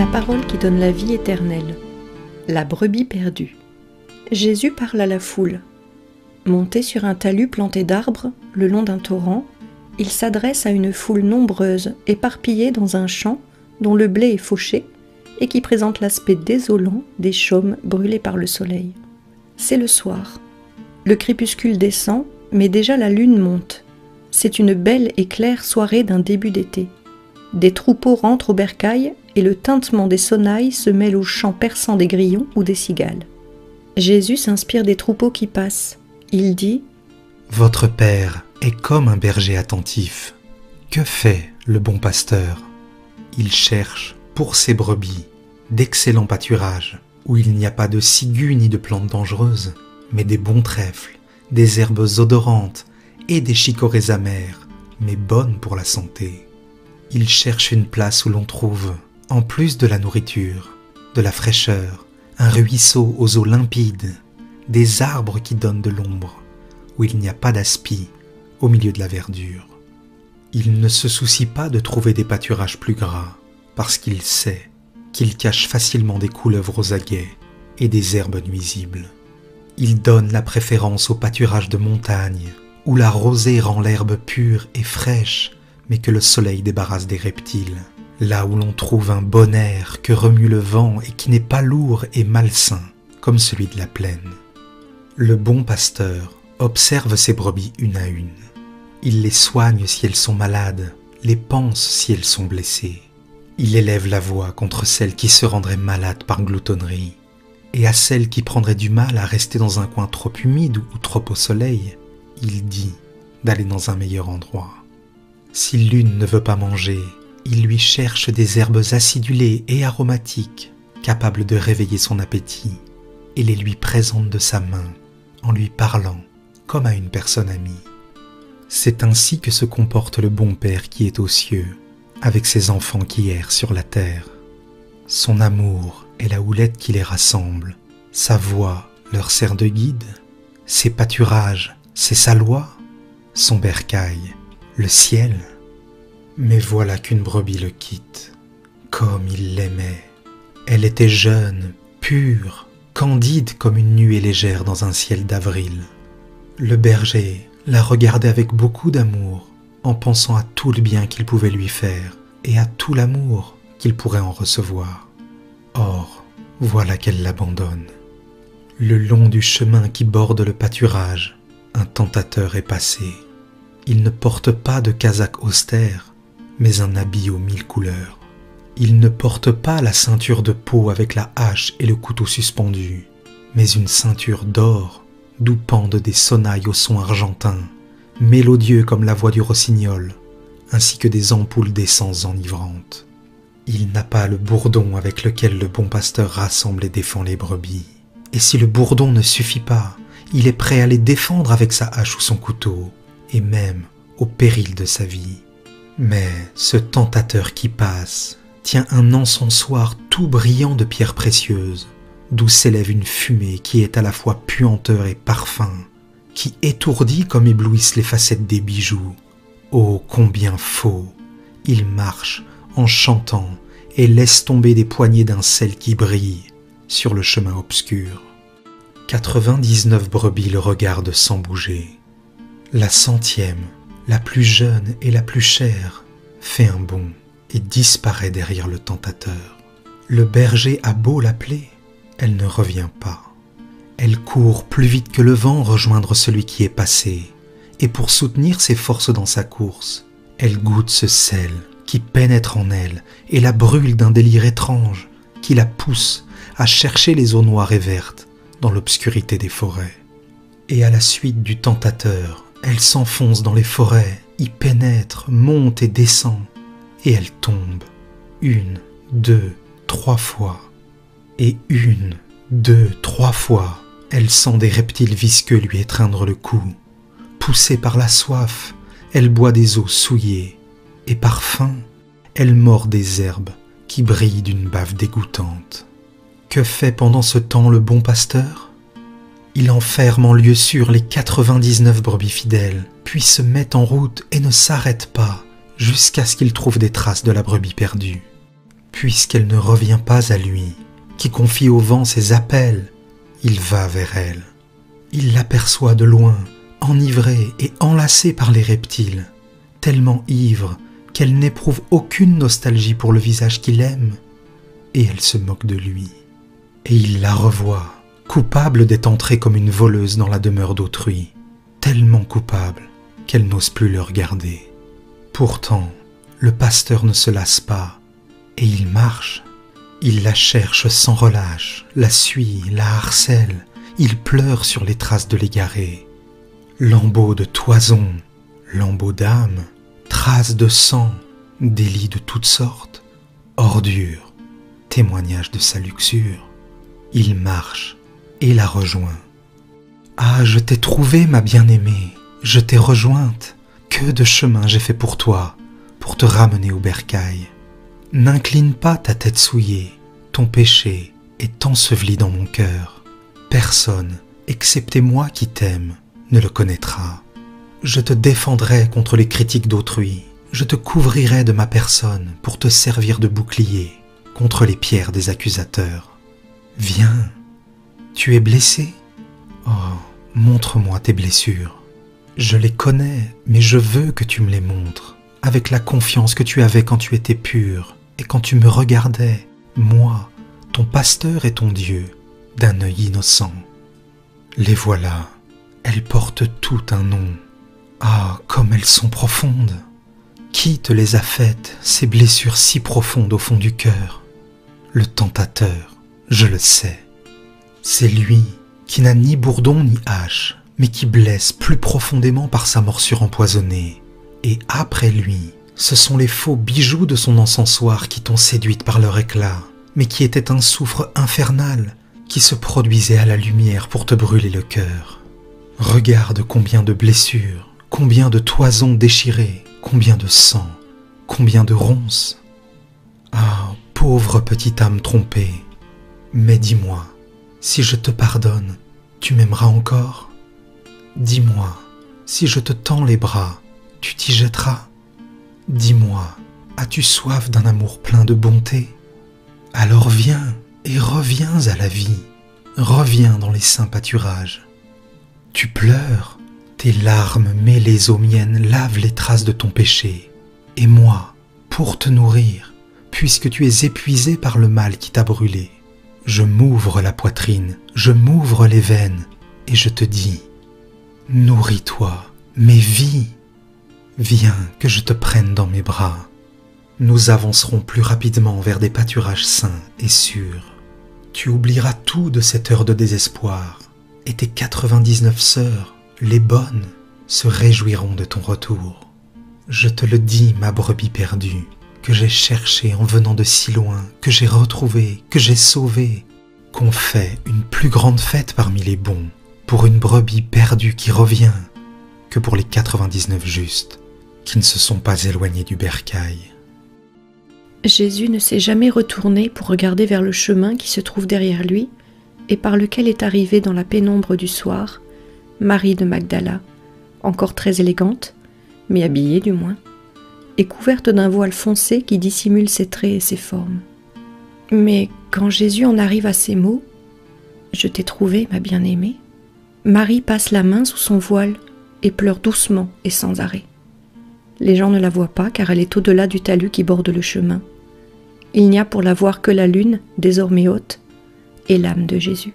La parole qui donne la vie éternelle. La brebis perdue. Jésus parle à la foule. Monté sur un talus planté d'arbres, le long d'un torrent, il s'adresse à une foule nombreuse, éparpillée dans un champ dont le blé est fauché et qui présente l'aspect désolant des chaumes brûlés par le soleil. C'est le soir. Le crépuscule descend, mais déjà la lune monte. C'est une belle et claire soirée d'un début d'été. Des troupeaux rentrent au bercail et le tintement des sonnailles se mêle au chant perçant des grillons ou des cigales. Jésus s'inspire des troupeaux qui passent. Il dit : « Votre Père est comme un berger attentif. Que fait le bon pasteur ? Il cherche pour ses brebis d'excellents pâturages où il n'y a pas de ciguë ni de plantes dangereuses, mais des bons trèfles, des herbes odorantes et des chicorées amères, mais bonnes pour la santé. Il cherche une place où l'on trouve, en plus de la nourriture, de la fraîcheur, un ruisseau aux eaux limpides, des arbres qui donnent de l'ombre, où il n'y a pas d'aspi, au milieu de la verdure. Il ne se soucie pas de trouver des pâturages plus gras, parce qu'il sait qu'ils cachent facilement des couleuvres aux aguets et des herbes nuisibles. Il donne la préférence aux pâturages de montagne, où la rosée rend l'herbe pure et fraîche, mais que le soleil débarrasse des reptiles, là où l'on trouve un bon air que remue le vent et qui n'est pas lourd et malsain, comme celui de la plaine. Le bon pasteur observe ses brebis une à une. Il les soigne si elles sont malades, les panse si elles sont blessées. Il élève la voix contre celles qui se rendraient malades par gloutonnerie, et à celles qui prendraient du mal à rester dans un coin trop humide ou trop au soleil, il dit d'aller dans un meilleur endroit. Si l'une ne veut pas manger, il lui cherche des herbes acidulées et aromatiques, capables de réveiller son appétit, et les lui présente de sa main, en lui parlant comme à une personne amie. C'est ainsi que se comporte le bon Père qui est aux cieux, avec ses enfants qui errent sur la terre. Son amour est la houlette qui les rassemble, sa voix leur sert de guide, ses pâturages, c'est sa loi, son bercail, le ciel. Mais voilà qu'une brebis le quitte, comme il l'aimait. Elle était jeune, pure, candide comme une nuée légère dans un ciel d'avril. Le berger la regardait avec beaucoup d'amour, en pensant à tout le bien qu'il pouvait lui faire et à tout l'amour qu'il pourrait en recevoir. Or, voilà qu'elle l'abandonne. Le long du chemin qui borde le pâturage, un tentateur est passé. Il ne porte pas de casaque austère, mais un habit aux 1000 couleurs. Il ne porte pas la ceinture de peau avec la hache et le couteau suspendu, mais une ceinture d'or d'où pendent des sonnailles au son argentin, mélodieux comme la voix du rossignol, ainsi que des ampoules d'essence enivrantes. Il n'a pas le bourdon avec lequel le bon pasteur rassemble et défend les brebis. Et si le bourdon ne suffit pas, il est prêt à les défendre avec sa hache ou son couteau, et même au péril de sa vie. Mais ce tentateur qui passe tient un encensoir tout brillant de pierres précieuses, d'où s'élève une fumée qui est à la fois puanteur et parfum, qui étourdit comme éblouissent les facettes des bijoux. Oh, combien faux! Il marche en chantant et laisse tomber des poignées d'un sel qui brille sur le chemin obscur. 99 brebis le regardent sans bouger. La 100e, la plus jeune et la plus chère, fait un bond et disparaît derrière le tentateur. Le berger a beau l'appeler, elle ne revient pas. Elle court plus vite que le vent rejoindre celui qui est passé, et pour soutenir ses forces dans sa course, elle goûte ce sel qui pénètre en elle et la brûle d'un délire étrange qui la pousse à chercher les eaux noires et vertes dans l'obscurité des forêts. Et à la suite du tentateur, elle s'enfonce dans les forêts, y pénètre, monte et descend, et elle tombe 1, 2, 3 fois. Et 1, 2, 3 fois, elle sent des reptiles visqueux lui étreindre le cou. Poussée par la soif, elle boit des eaux souillées, et par faim, elle mord des herbes qui brillent d'une bave dégoûtante. Que fait pendant ce temps le bon pasteur ? Il enferme en lieu sûr les 99 brebis fidèles, puis se met en route et ne s'arrête pas jusqu'à ce qu'il trouve des traces de la brebis perdue. puisqu'elle ne revient pas à lui, qui confie au vent ses appels, il va vers elle. Il l'aperçoit de loin, enivrée et enlacée par les reptiles, tellement ivre qu'elle n'éprouve aucune nostalgie pour le visage qu'il aime, et elle se moque de lui. Et il la revoit, coupable d'être entrée comme une voleuse dans la demeure d'autrui, tellement coupable qu'elle n'ose plus le regarder. Pourtant, le pasteur ne se lasse pas, et il marche. Il la cherche sans relâche, la suit, la harcèle, il pleure sur les traces de l'égaré. Lambeaux de toison, lambeaux d'âme, traces de sang, délits de toutes sortes, ordures, témoignages de sa luxure. Il marche et la rejoint. Ah, je t'ai trouvée, ma bien-aimée, je t'ai rejointe. Que de chemin j'ai fait pour toi, pour te ramener au bercail. N'incline pas ta tête souillée, ton péché est enseveli dans mon cœur. Personne, excepté moi qui t'aime, ne le connaîtra. Je te défendrai contre les critiques d'autrui, je te couvrirai de ma personne pour te servir de bouclier contre les pierres des accusateurs. Viens, tu es blessé? Oh, montre-moi tes blessures. Je les connais, mais je veux que tu me les montres, avec la confiance que tu avais quand tu étais pur et quand tu me regardais, moi, ton pasteur et ton Dieu, d'un œil innocent. Les voilà, elles portent tout un nom. Ah, comme elles sont profondes! Qui te les a faites, ces blessures si profondes au fond du cœur? Le tentateur, je le sais. C'est lui qui n'a ni bourdon ni hache, mais qui blesse plus profondément par sa morsure empoisonnée. Et après lui, ce sont les faux bijoux de son encensoir qui t'ont séduite par leur éclat, mais qui étaient un soufre infernal qui se produisait à la lumière pour te brûler le cœur. Regarde combien de blessures, combien de toisons déchirées, combien de sang, combien de ronces. Ah, pauvre petite âme trompée, mais dis-moi, si je te pardonne, tu m'aimeras encore? Dis-moi, si je te tends les bras, tu t'y jetteras? Dis-moi, as-tu soif d'un amour plein de bonté? Alors viens et reviens à la vie, reviens dans les saints pâturages. Tu pleures, tes larmes mêlées aux miennes lavent les traces de ton péché. Et moi, pour te nourrir, puisque tu es épuisé par le mal qui t'a brûlé, je m'ouvre la poitrine, je m'ouvre les veines, et je te dis, nourris-toi, mais vis, viens que je te prenne dans mes bras. Nous avancerons plus rapidement vers des pâturages sains et sûrs. Tu oublieras tout de cette heure de désespoir, et tes 99 sœurs, les bonnes, se réjouiront de ton retour. Je te le dis, ma brebis perdue, que j'ai cherchée en venant de si loin, que j'ai retrouvée, que j'ai sauvée, qu'on fait une plus grande fête parmi les bons, pour une brebis perdue qui revient, que pour les 99 justes, qui ne se sont pas éloignés du bercail. Jésus ne s'est jamais retourné pour regarder vers le chemin qui se trouve derrière lui et par lequel est arrivée dans la pénombre du soir Marie de Magdala, encore très élégante, mais habillée du moins, et couverte d'un voile foncé qui dissimule ses traits et ses formes. Mais quand Jésus en arrive à ces mots, « Je t'ai trouvée, ma bien-aimée », Marie passe la main sous son voile et pleure doucement et sans arrêt. Les gens ne la voient pas car elle est au-delà du talus qui borde le chemin. Il n'y a pour la voir que la lune, désormais haute, et l'âme de Jésus.